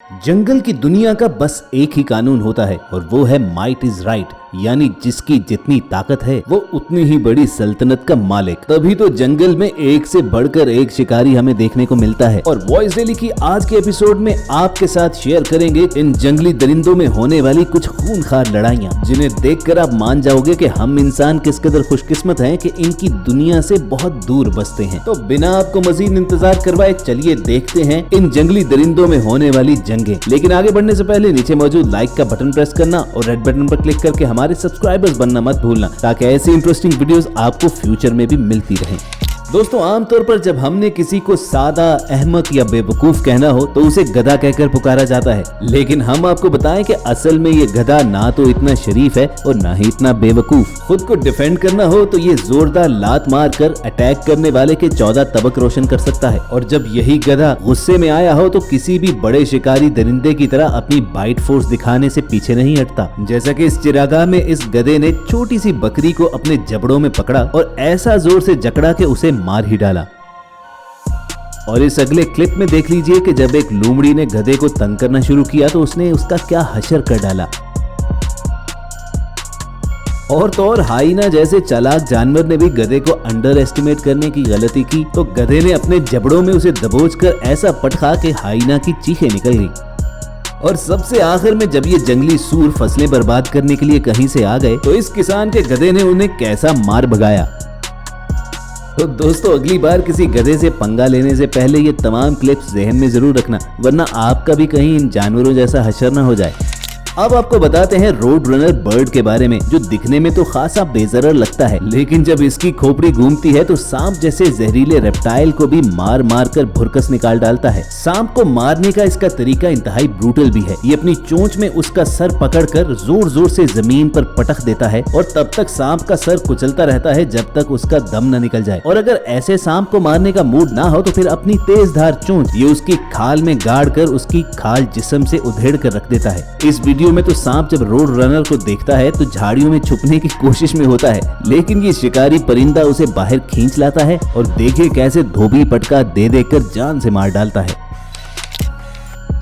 जंगल की दुनिया का बस एक ही कानून होता है और वो है माइट इज राइट, यानी जिसकी जितनी ताकत है वो उतनी ही बड़ी सल्तनत का मालिक। तभी तो जंगल में एक से बढ़कर एक शिकारी हमें देखने को मिलता है। और वॉइस डेली की आज के एपिसोड में आपके साथ शेयर करेंगे इन जंगली दरिंदों में होने वाली कुछ खूनखार लड़ाइयाँ, जिन्हें देखकर आप मान जाओगे कि हम इंसान किस कदर खुशकिस्मत हैं कि इनकी दुनिया से बहुत दूर बसते हैं। तो बिना आपको मजीद इंतजार करवाए चलिए देखते हैं इन जंगली दरिंदों में होने वाली जंगें। लेकिन आगे बढ़ने से पहले नीचे मौजूद लाइक का बटन प्रेस करना और रेड बटन पर क्लिक करके हमारे सब्सक्राइबर्स बनना मत भूलना, ताकि ऐसी इंटरेस्टिंग वीडियोस आपको फ्यूचर में भी मिलती रहें। दोस्तों, आमतौर पर जब हमने किसी को सादा, अहमक या बेवकूफ कहना हो तो उसे गधा कहकर पुकारा जाता है। लेकिन हम आपको बताएं कि असल में ये गधा ना तो इतना शरीफ है और ना ही इतना बेवकूफ। खुद को डिफेंड करना हो तो ये जोरदार लात मारकर अटैक करने वाले के 14 तबक रोशन कर सकता है। और जब यही गधा गुस्से में आया हो तो किसी भी बड़े शिकारी दरिंदे की तरह अपनी बाइट फोर्स दिखाने से पीछे नहीं हटता। जैसा कि इस चिरागाह में इस गधे ने छोटी सी बकरी को अपने जबड़ों में पकड़ा और ऐसा जोर से जकड़ा कि उसे मार ही डाला। और इस अगले क्लिप में देख लीजिए कि जब एक लोमड़ी ने गधे को तंग करना शुरू किया तो उसने उसका क्या हशर कर डाला। और तो और हाइना जैसे चालाक जानवर ने भी गधे को अंडर एस्टिमेट करने की गलती की तो गधे ने अपने जबड़ों में उसे दबोचकर ऐसा पटका कि हाइना की चीखें निकल गई। और सबसे आखिर में जब ये जंगली सूर फसलें बर्बाद करने के लिए कहीं से आ गए तो इस किसान के गधे ने उन्हें कैसा मार भगाया। तो दोस्तों, अगली बार किसी गधे से पंगा लेने से पहले ये तमाम क्लिप्स जहन में जरूर रखना, वरना आपका भी कहीं इन जानवरों जैसा हशर ना हो जाए। अब आपको बताते हैं रोड रनर बर्ड के बारे में, जो दिखने में तो खासा बेजरर लगता है, लेकिन जब इसकी खोपड़ी घूमती है तो सांप जैसे जहरीले रेप्टाइल को भी मार मार कर भुरकस निकाल डालता है। सांप को मारने का इसका तरीका इंतहाई ब्रूटल भी है। ये अपनी चोंच में उसका सर पकड़कर जोर जोर से जमीन पर पटक देता है और तब तक सांप का सर कुचलता रहता है जब तक उसका दम न निकल जाए। और अगर ऐसे सांप को मारने का मूड ना हो तो फिर अपनी तेज धार चोंच ये उसकी खाल में गाड़ कर उसकी खाल जिस्म से उधेड़ कर रख देता है। इस वीडियो में तो सांप जब रोड रनर को देखता है तो झाड़ियों में छुपने की कोशिश में होता है, लेकिन ये शिकारी परिंदा उसे बाहर खींच लाता है और देखिए कैसे धोबी पटका दे देकर जान से मार डालता है।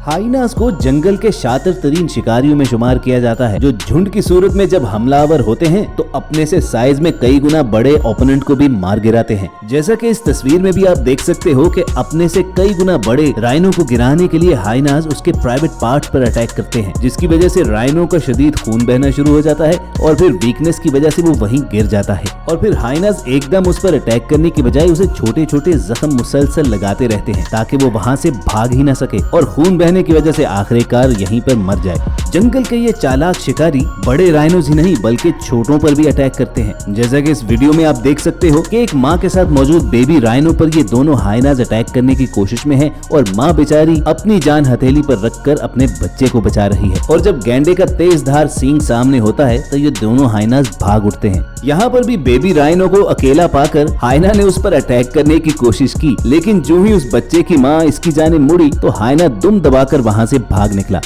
हाइनास को जंगल के शातिर तरीन शिकारियों में शुमार किया जाता है, जो झुंड की सूरत में जब हमलावर होते हैं तो अपने से साइज में कई गुना बड़े ओपोनेंट को भी मार गिराते हैं। जैसा कि इस तस्वीर में भी आप देख सकते हो कि अपने से कई गुना बड़े राइनो को गिराने के लिए हाइनास उसके प्राइवेट पार्ट पर अटैक करते हैं, जिसकी वजह से राइनो का शदीद खून बहना शुरू हो जाता है और फिर वीकनेस की वजह से वो वहीं गिर जाता है। और फिर हाइनास एकदम उस पर अटैक करने की बजाय उसे छोटे छोटे जख्म मुसलसल लगाते रहते हैं ताकि वो वहाँ से भाग ही न सके और खून बहने की वजह से आखिरकार यहीं पर मर जाए। जंगल के ये चालाक शिकारी बड़े राइनोज ही नहीं बल्कि छोटों पर भी अटैक करते हैं। जैसा कि इस वीडियो में आप देख सकते हो कि एक माँ के साथ मौजूद बेबी राइनो पर ये दोनों हाइनाज अटैक करने की कोशिश में है और माँ बेचारी अपनी जान हथेली पर रखकर अपने बच्चे को बचा रही है। और जब गैंडे का तेज धार सींग सामने होता है तो ये दोनों हाइनाज भाग उठते हैं। यहाँ पर भी बेबी राइनो को अकेला पाकर हाइना ने उस पर अटैक करने की कोशिश की, लेकिन जो ही उस बच्चे की माँ इसकी जानिब मुड़ी तो हाइना दुम दबाकर वहाँ से भाग निकला।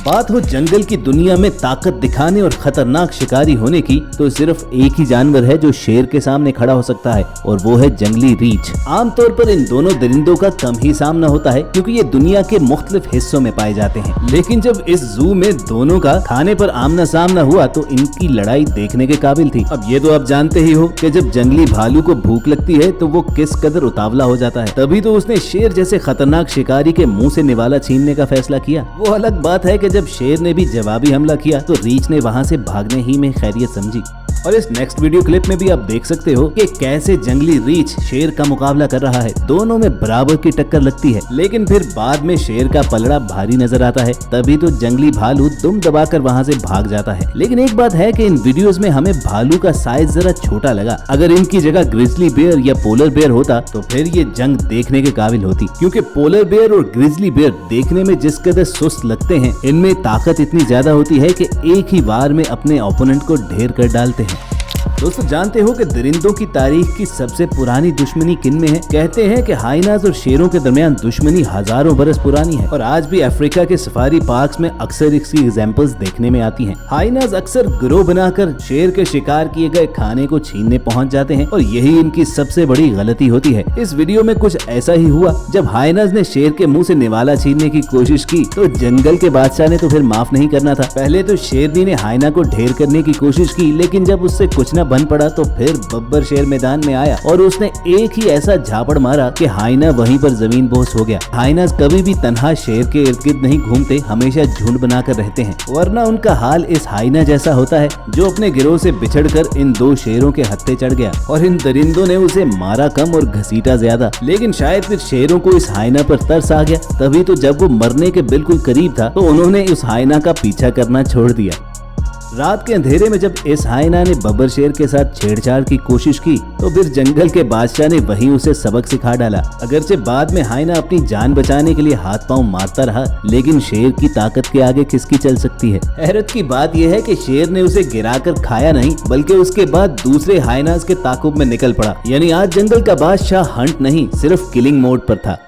बात हो जंगल की दुनिया में ताकत दिखाने और खतरनाक शिकारी होने की तो सिर्फ एक ही जानवर है जो शेर के सामने खड़ा हो सकता है और वो है जंगली रीछ। आमतौर पर इन दोनों दरिंदों का कम ही सामना होता है क्योंकि ये दुनिया के मुख्तलिफ हिस्सों में पाए जाते हैं, लेकिन जब इस जू में दोनों का खाने पर आमना सामना हुआ तो इनकी लड़ाई देखने के काबिल थी। अब ये तो आप जानते ही हो कि जब जंगली भालू को भूख लगती है तो वो किस कदर उतावला हो जाता है, तभी तो उसने शेर जैसे खतरनाक शिकारी के मुंह से निवाला छीनने का फैसला किया। वो अलग बात है कि जब शेर ने भी जवाबी हमला किया तो रीछ ने वहां से भागने ही में खैरियत समझी। और इस नेक्स्ट वीडियो क्लिप में भी आप देख सकते हो कि कैसे जंगली रीछ शेर का मुकाबला कर रहा है। दोनों में बराबर की टक्कर लगती है, लेकिन फिर बाद में शेर का पलड़ा भारी नजर आता है, तभी तो जंगली भालू दुम दबाकर वहां से भाग जाता है। लेकिन एक बात है कि इन वीडियोस में हमें भालू का साइज जरा छोटा लगा। अगर इनकी जगह ग्रिजली बेयर या पोलर बेयर होता तो फिर ये जंग देखने के काबिल होती, क्योंकि पोलर बेयर और ग्रिजली बेयर देखने में जिस कदर सुस्त लगते हैं, इनमें ताकत इतनी ज्यादा होती है कि एक ही बार में अपने ओपोनेंट को ढेर कर डालते हैं। दोस्तों जानते हो कि दरिंदों की तारीख की सबसे पुरानी दुश्मनी किन में है? कहते हैं कि हाइनाज और शेरों के दरमियान दुश्मनी हजारों बरस पुरानी है और आज भी अफ्रीका के सफारी पार्क्स में अक्सर इसकी एग्जाम्पल्स देखने में आती हैं। हाइनाज अक्सर गिरोह बनाकर शेर के शिकार किए गए खाने को छीनने पहुंच जाते हैं और यही इनकी सबसे बड़ी गलती होती है। इस वीडियो में कुछ ऐसा ही हुआ। जब हाइनाज ने शेर के मुंह से निवाला छीनने की कोशिश की तो जंगल के बादशाह ने तो फिर माफ नहीं करना था। पहले तो शेरनी ने हाइना को ढेर करने की कोशिश की, लेकिन जब उससे कुछ न बन पड़ा तो फिर बब्बर शेर मैदान में आया और उसने एक ही ऐसा झापड़ मारा कि हाइना वहीं पर जमीन बोस हो गया। हाइनाज कभी भी तन्हा शेर के इर्द गिर्द नहीं घूमते, हमेशा झुंड बनाकर रहते हैं, वरना उनका हाल इस हाइना जैसा होता है जो अपने गिरोह से बिछड़कर इन दो शेरों के हत्थे चढ़ गया और इन दरिंदों ने उसे मारा कम और घसीटा ज्यादा। लेकिन शायद फिर शेरों को इस हाइना पर तरस आ गया, तभी तो जब वो मरने के बिल्कुल करीब था तो उन्होंने उस हाइना का पीछा करना छोड़ दिया। रात के अंधेरे में जब इस हाइना ने बब्बर शेर के साथ छेड़छाड़ की कोशिश की तो फिर जंगल के बादशाह ने वहीं उसे सबक सिखा डाला। अगरचे बाद में हाइना अपनी जान बचाने के लिए हाथ पांव मारता रहा, लेकिन शेर की ताकत के आगे किसकी चल सकती है। हैरत की बात यह है कि शेर ने उसे गिराकर खाया नहीं, बल्कि उसके बाद दूसरे हाइनास के ताकुब में निकल पड़ा। यानी आज जंगल का बादशाह हंट नहीं, सिर्फ किलिंग मोड पर था।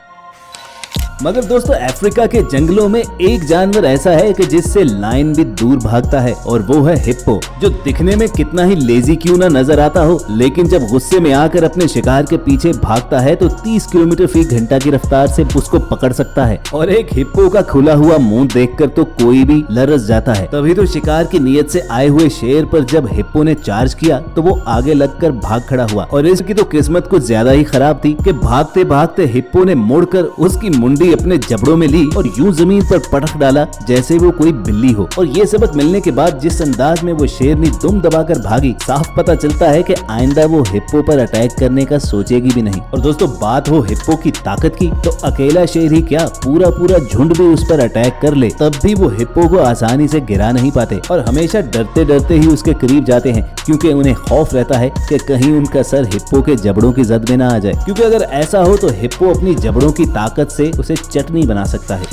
मगर दोस्तों अफ्रीका के जंगलों में एक जानवर ऐसा है कि जिससे लायन भी दूर भागता है और वो है हिप्पो, जो दिखने में कितना ही लेजी क्यों ना नजर आता हो, लेकिन जब गुस्से में आकर अपने शिकार के पीछे भागता है तो 30 किलोमीटर फी घंटा की रफ्तार से उसको पकड़ सकता है। और एक हिप्पो का खुला हुआ मुंह देखकर तो कोई भी लरस जाता है। तभी तो शिकार की नीयत से आए हुए शेर पर जब हिप्पो ने चार्ज किया तो वो आगे लगकर भाग खड़ा हुआ और इसकी तो किस्मत कुछ ज्यादा ही खराब थी कि भागते भागते हिप्पो ने मुड़कर उसकी मुंडी अपने जबड़ों में ली और यूं जमीन पर पटक डाला जैसे वो कोई बिल्ली हो। और ये सबक मिलने के बाद जिस अंदाज में वो शेरनी दुम दबाकर भागी, साफ पता चलता है कि आइंदा वो हिप्पो पर अटैक करने का सोचेगी भी नहीं। और दोस्तों बात हो हिप्पो की ताकत की तो अकेला शेर ही क्या, पूरा पूरा झुंड भी उस पर अटैक कर ले तब भी वो हिप्पो को आसानी से गिरा नहीं पाते और हमेशा डरते डरते ही उसके करीब जाते हैं, क्योंकि उन्हें खौफ रहता है कि कहीं उनका सर हिप्पो के जबड़ों की जद में ना आ जाए, क्योंकि अगर ऐसा हो तो हिप्पो अपनी जबड़ों की ताकत से उसे चटनी बना सकता है।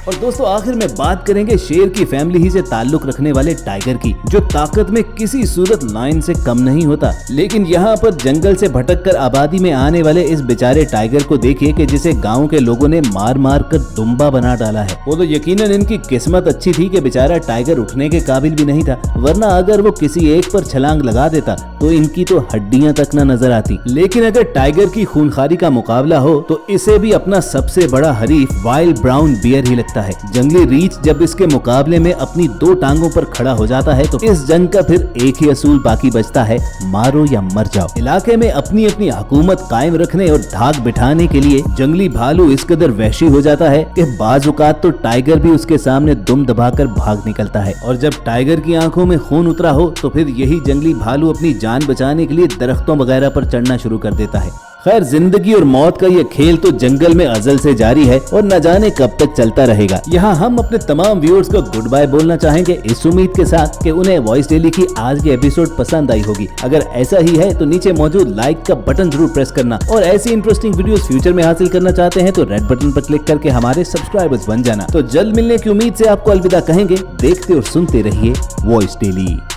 और दोस्तों आखिर में बात करेंगे शेर की फैमिली ही से ताल्लुक रखने वाले टाइगर की, जो ताकत में किसी सूरत लायन से कम नहीं होता। लेकिन यहाँ पर जंगल से भटककर आबादी में आने वाले इस बेचारे टाइगर को देखिए कि जिसे गांव के लोगों ने मार मार कर दुम्बा बना डाला है। वो तो यकीनन इनकी किस्मत अच्छी थी कि बेचारा टाइगर उठने के काबिल भी नहीं था, वरना अगर वो किसी एक पर छलांग लगा देता तो इनकी तो हड्डियां तक न नजर आती। लेकिन अगर टाइगर की खूनखारी का मुकाबला हो तो इसे भी अपना सबसे बड़ा हरीफ वाइल्ड ब्राउन बियर ही लगता है। जंगली रीछ जब इसके मुकाबले में अपनी दो टांगों पर खड़ा हो जाता है तो इस जंग का फिर एक ही असूल बाकी बचता है, मारो या मर जाओ। इलाके में अपनी अपनी हुकूमत कायम रखने और धाक बिठाने के लिए जंगली भालू इस कदर वहशी हो जाता है कि बाज़-औक़ात तो टाइगर भी उसके सामने दुम दबाकर भाग निकलता है। और जब टाइगर की आंखों में खून उतरा हो तो फिर यही जंगली भालू अपनी जान बचाने के लिए दरख्तों वगैरह पर चढ़ना शुरू कर देता है। खैर जिंदगी और मौत का ये खेल तो जंगल में अजल से जारी है और न जाने कब तक चलता रहेगा। यहाँ हम अपने तमाम व्यूअर्स को गुड बाय बोलना चाहेंगे, इस उम्मीद के साथ कि उन्हें वॉइस डेली की आज की एपिसोड पसंद आई होगी। अगर ऐसा ही है तो नीचे मौजूद लाइक का बटन जरूर प्रेस करना और ऐसी इंटरेस्टिंग वीडियोस फ्यूचर में हासिल करना चाहते हैं तो रेड बटन पर क्लिक करके हमारे सब्सक्राइबर्स बन जाना। तो जल्द मिलने की उम्मीद से आपको अलविदा कहेंगे। देखते और सुनते रहिए वॉइस डेली।